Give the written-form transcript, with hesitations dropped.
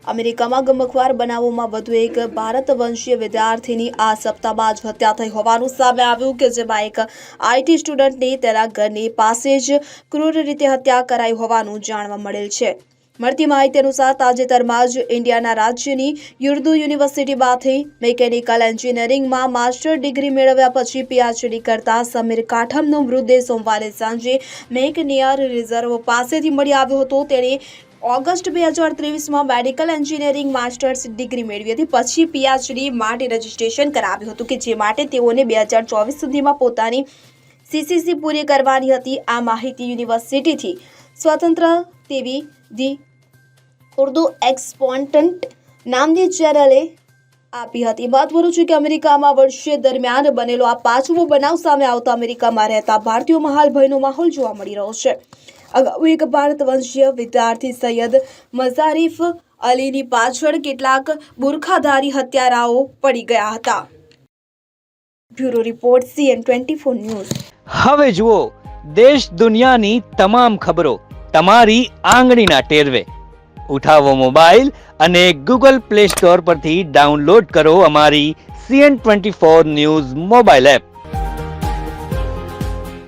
અમેરિકામાં ગમખ્વાર બનાવોમાં વધુ એક ભારત વંશીય વિદ્યાર્થીની આ સપ્તાહમાં જ હત્યા થઈ હોવાનું સામે આવ્યું કે જેમાં એક આઈટી સ્ટુડન્ટની તેના ઘરની પાસે જ ક્રૂર રીતે હત્યા કરાઈ હોવાનું જાણવા મળેલ છે। મળતી માહિતી અનુસાર તાજેતરમાં જ ઇન્ડિયાના રાજ્યની યુર્દુ યુનિવર્સિટીમાંથી મિકેનિકલ એન્જિનિયરિંગમાં માસ્ટર ડિગ્રી મેળવ્યા પછી પીએચડી કરતા સમીર કાઠમનો મૃતદેહ સોમવારે સાંજે મેકનિયર રિઝર્વ પાસેથી મળી આવ્યો હતો। તેણે ઓગસ્ટ 2023માં મેડિકલ એન્જિનિયરિંગ માસ્ટર્સ ડિગ્રી મેળવી હતી। પછી પીએચડી માટે રજીસ્ટ્રેશન કરાવ્યું હતું કે જે માટે તેઓને 2024 સુધીમાં પોતાની સીસીસી પૂરી કરવાની હતી। આ માહિતી યુનિવર્સિટીથી સ્વતંત્ર તેવી ધી ઉર્દુ એક્સપોન્ટન્ટ નામની ચેનલે આપી હતી। મહત્વનું છે કે અમેરિકામાં વર્ષ દરમિયાન બનેલો આ પાંચમો બનાવ સામે આવતા અમેરિકામાં રહેતા ભારતીયોમાં હાલ ભયનો માહોલ જોવા મળી રહ્યો છે। અગાઉ એક ભારત વંશીય વિદ્યાર્થી સૈયદ મઝારીફ અલીની પાછળ કેટલાક બુરખાધારી હત્યારાઓ પડી ગયા હતા। Bureau report CN24 news. હવે જુઓ દેશ દુનિયાની તમામ ખબરો તમારી આંગળીના ટેરવે। ઉઠાવો મોબાઈલ અને ગૂગલ પ્લે સ્ટોર પરથી ડાઉનલોડ કરો અમારી CN24 ન્યૂઝ મોબાઈલ એપ।